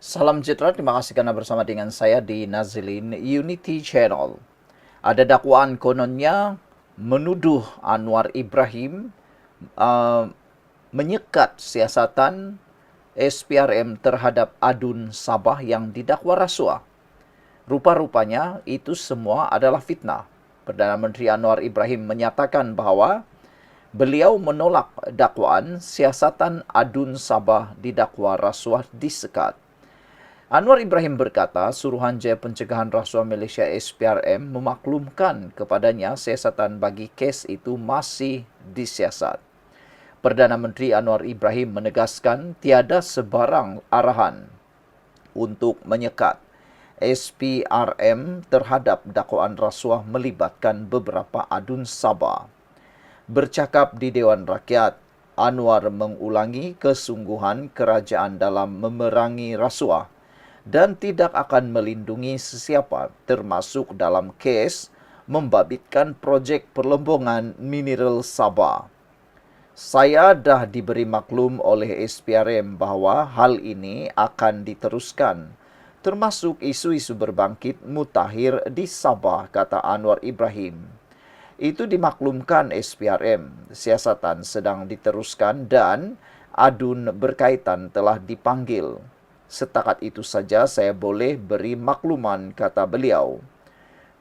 Salam sejahtera, terima kasih karena bersama dengan saya di Nazilin Unity Channel. Ada dakwaan kononnya menuduh Anwar Ibrahim uh, menyekat siasatan SPRM terhadap Adun Sabah yang didakwa rasuah. Rupa-rupanya itu semua adalah fitnah. Perdana Menteri Anwar Ibrahim menyatakan bahwa beliau menolak dakwaan siasatan Adun Sabah didakwa rasuah disekat. Anwar Ibrahim berkata, Suruhanjaya Pencegahan Rasuah Malaysia SPRM memaklumkan kepadanya siasatan bagi kes itu masih disiasat. Perdana Menteri Anwar Ibrahim menegaskan tiada sebarang arahan untuk menyekat SPRM terhadap dakwaan rasuah melibatkan beberapa adun Sabah. Bercakap di Dewan Rakyat, Anwar mengulangi kesungguhan kerajaan dalam memerangi rasuah dan tidak akan melindungi sesiapa termasuk dalam kes membabitkan projek perlombongan mineral Sabah. Saya dah diberi maklum oleh SPRM bahawa hal ini akan diteruskan, termasuk isu-isu berbangkit mutakhir di Sabah, kata Anwar Ibrahim. Itu dimaklumkan SPRM, siasatan sedang diteruskan dan adun berkaitan telah dipanggil. Setakat itu saja saya boleh beri makluman, kata beliau.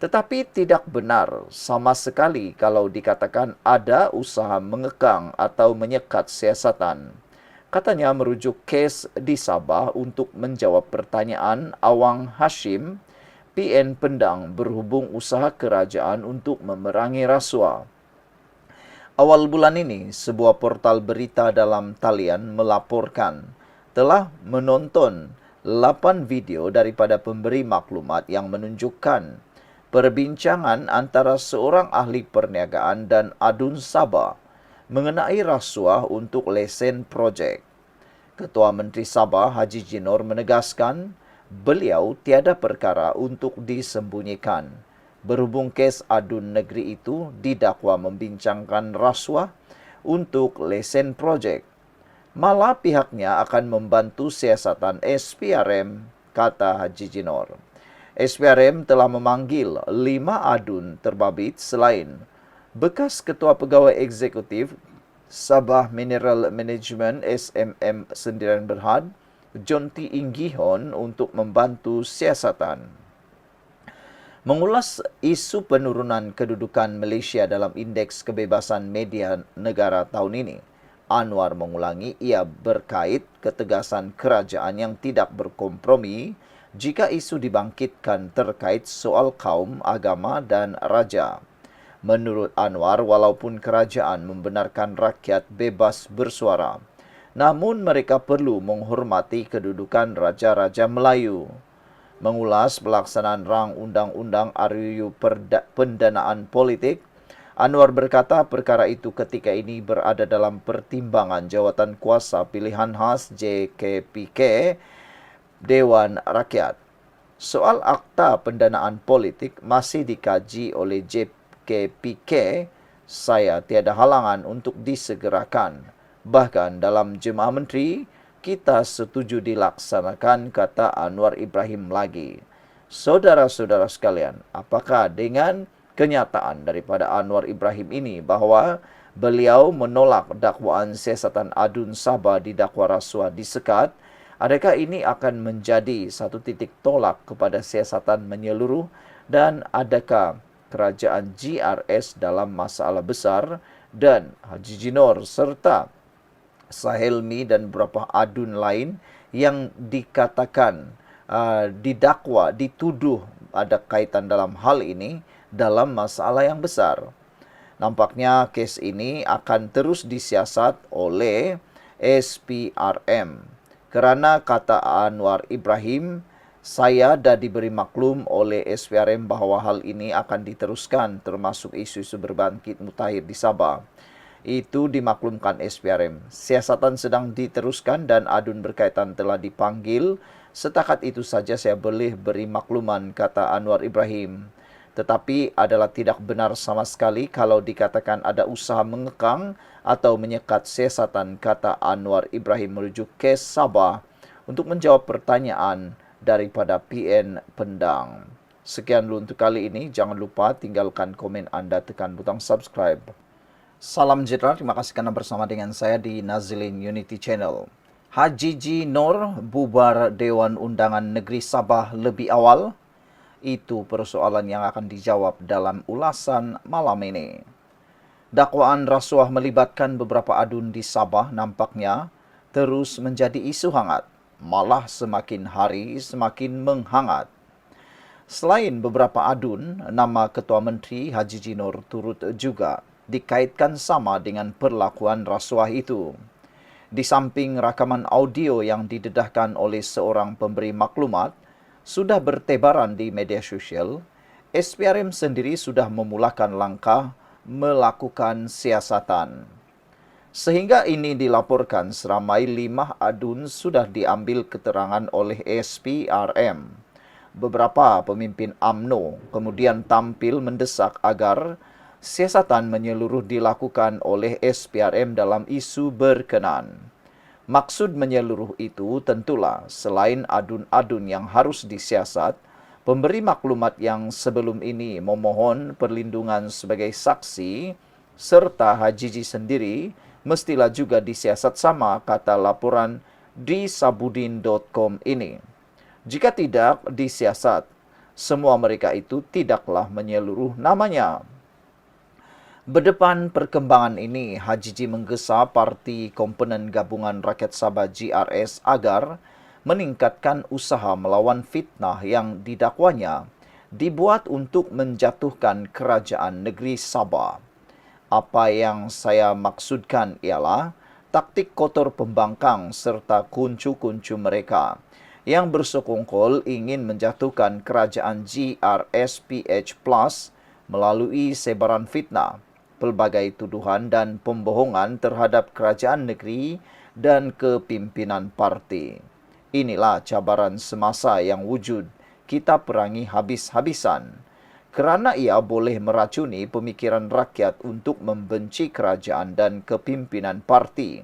Tetapi tidak benar sama sekali kalau dikatakan ada usaha mengekang atau menyekat siasatan. Katanya merujuk kes di Sabah untuk menjawab pertanyaan Awang Hashim, PN Pendang berhubung usaha kerajaan untuk memerangi rasuah. Awal bulan ini, sebuah portal berita dalam talian melaporkan telah menonton 8 video daripada pemberi maklumat yang menunjukkan perbincangan antara seorang ahli perniagaan dan adun Sabah mengenai rasuah untuk lesen projek. Ketua Menteri Sabah Haji Jinor menegaskan beliau tiada perkara untuk disembunyikan. Berhubung kes adun negeri itu didakwa membincangkan rasuah untuk lesen projek. Malah pihaknya akan membantu siasatan SPRM, kata Haji Jinor. SPRM telah memanggil 5 adun terbabit selain bekas Ketua Pegawai Eksekutif Sabah Mineral Management SMM Sendirian Berhad, Jonty Inggihon untuk membantu siasatan. Mengulas isu penurunan kedudukan Malaysia dalam Indeks Kebebasan Media Negara tahun ini, Anwar mengulangi ia berkait ketegasan kerajaan yang tidak berkompromi jika isu dibangkitkan terkait soal kaum, agama dan raja. Menurut Anwar, walaupun kerajaan membenarkan rakyat bebas bersuara, namun mereka perlu menghormati kedudukan Raja-Raja Melayu. Mengulas pelaksanaan rang undang-undang RUU pendanaan politik, Anwar berkata perkara itu ketika ini berada dalam pertimbangan Jawatan Kuasa Pilihan Khas JKPK Dewan Rakyat. Soal akta pendanaan politik masih dikaji oleh JKPK. Saya tiada halangan untuk disegerakan. Bahkan dalam Jemaah Menteri, kita setuju dilaksanakan, kata Anwar Ibrahim lagi. Saudara-saudara sekalian, apakah dengan kenyataan daripada Anwar Ibrahim ini bahawa beliau menolak dakwaan siasatan adun Sabah didakwa rasuah disekat, adakah ini akan menjadi satu titik tolak kepada siasatan menyeluruh dan adakah kerajaan GRS dalam masalah besar dan Haji Jinor serta Sahelmi dan beberapa adun lain yang dikatakan didakwa, dituduh ada kaitan dalam hal ini dalam masalah yang besar. Nampaknya kes ini akan terus disiasat oleh SPRM. Kerana kata Anwar Ibrahim, saya dah diberi maklum oleh SPRM bahawa hal ini akan diteruskan termasuk isu-isu berbangkit mutakhir di Sabah. Itu dimaklumkan SPRM. Siasatan sedang diteruskan dan adun berkaitan telah dipanggil. Setakat itu saja saya boleh beri makluman, kata Anwar Ibrahim. Tetapi adalah tidak benar sama sekali kalau dikatakan ada usaha mengekang atau menyekat siasatan, kata Anwar Ibrahim merujuk kes Sabah. untuk menjawab pertanyaan daripada PN Pendang. Sekian dulu untuk kali ini. Jangan lupa tinggalkan komen anda, tekan butang subscribe. Salam sejahtera, terima kasih karena bersama dengan saya di Nazilin Unity Channel. Haji G. Noor bubar Dewan Undangan Negeri Sabah lebih awal? Itu persoalan yang akan dijawab dalam ulasan malam ini. Dakwaan rasuah melibatkan beberapa adun di Sabah nampaknya terus menjadi isu hangat, malah semakin hari semakin menghangat. Selain beberapa adun, nama Ketua Menteri Haji G. Noor turut juga dikaitkan sama dengan perlakuan rasuah itu. Di samping rakaman audio yang didedahkan oleh seorang pemberi maklumat sudah bertebaran di media sosial, SPRM sendiri sudah memulakan langkah melakukan siasatan. Sehingga ini dilaporkan seramai 5 adun sudah diambil keterangan oleh SPRM. Beberapa pemimpin UMNO kemudian tampil mendesak agar siasatan menyeluruh dilakukan oleh SPRM dalam isu berkenaan. Maksud menyeluruh itu tentulah selain adun-adun yang harus disiasat, pemberi maklumat yang sebelum ini memohon perlindungan sebagai saksi serta Haji G sendiri mestilah juga disiasat sama, kata laporan di sabudin.com ini. Jika tidak disiasat, semua mereka itu tidaklah menyeluruh namanya. Berdepan perkembangan ini, Haji G menggesa Parti Komponen Gabungan Rakyat Sabah GRS agar meningkatkan usaha melawan fitnah yang didakwanya dibuat untuk menjatuhkan kerajaan negeri Sabah. Apa yang saya maksudkan ialah taktik kotor pembangkang serta kuncu-kuncu mereka yang bersekongkol ingin menjatuhkan kerajaan GRSPH Plus melalui sebaran fitnah, pelbagai tuduhan dan pembohongan terhadap kerajaan negeri dan kepimpinan parti. Inilah cabaran semasa yang wujud kita perangi habis-habisan, kerana ia boleh meracuni pemikiran rakyat untuk membenci kerajaan dan kepimpinan parti.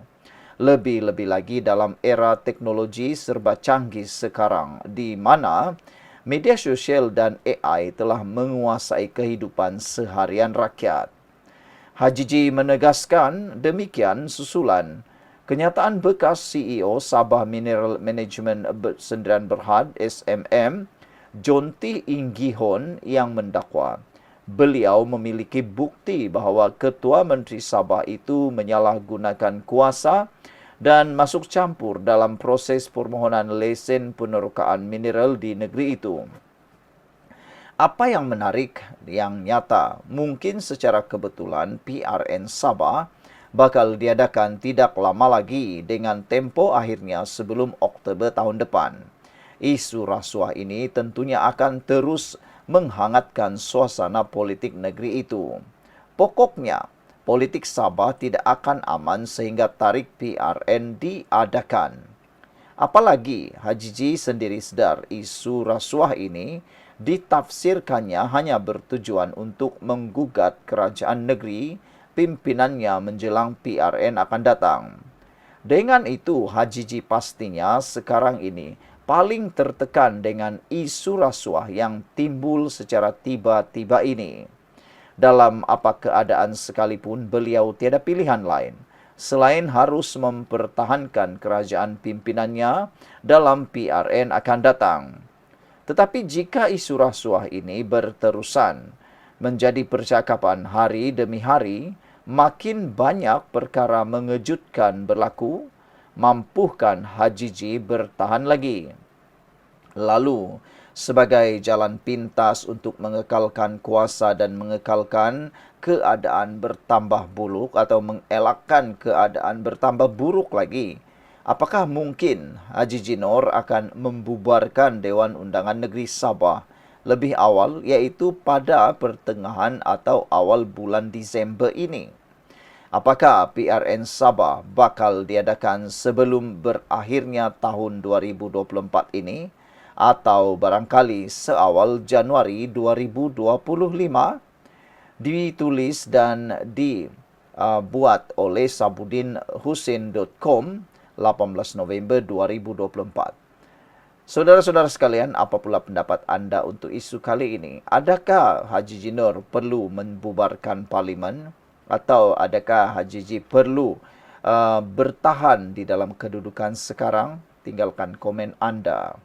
Lebih-lebih lagi dalam era teknologi serba canggih sekarang, di mana media sosial dan AI telah menguasai kehidupan seharian rakyat. Haji G menegaskan demikian susulan kenyataan bekas CEO Sabah Mineral Management Sdn Berhad SMM, John T. Inggihon yang mendakwa beliau memiliki bukti bahawa Ketua Menteri Sabah itu menyalahgunakan kuasa dan masuk campur dalam proses permohonan lesen penerokaan mineral di negeri itu. Apa yang menarik, yang nyata, mungkin secara kebetulan PRN Sabah bakal diadakan tidak lama lagi dengan tempo akhirnya sebelum Oktober tahun depan. Isu rasuah ini tentunya akan terus menghangatkan suasana politik negeri itu. Pokoknya, politik Sabah tidak akan aman sehingga tarik PRN diadakan. Apalagi Haji G sendiri sedar isu rasuah ini ditafsirkannya hanya bertujuan untuk menggugat kerajaan negeri pimpinannya menjelang PRN akan datang. Dengan itu, Haji G pastinya sekarang ini paling tertekan dengan isu rasuah yang timbul secara tiba-tiba ini. Dalam apa keadaan sekalipun, beliau tiada pilihan lain selain harus mempertahankan kerajaan pimpinannya dalam PRN akan datang. Tetapi jika isu rasuah ini berterusan menjadi percakapan hari demi hari, makin banyak perkara mengejutkan berlaku, mampukah Haji G bertahan lagi? Lalu, sebagai jalan pintas untuk mengekalkan kuasa dan mengekalkan keadaan bertambah buruk atau mengelakkan keadaan bertambah buruk lagi, apakah mungkin Haji G Noor akan membubarkan Dewan Undangan Negeri Sabah lebih awal, iaitu pada pertengahan atau awal bulan Disember ini? Apakah PRN Sabah bakal diadakan sebelum berakhirnya tahun 2024 ini? Atau barangkali seawal Januari 2025? Ditulis dan dibuat oleh sabudinhusin.com 18 November 2024. Saudara-saudara sekalian, apa pula pendapat anda untuk isu kali ini? Adakah Haji G Nur perlu membubarkan parlimen atau adakah Haji G perlu bertahan di dalam kedudukan sekarang? Tinggalkan komen anda.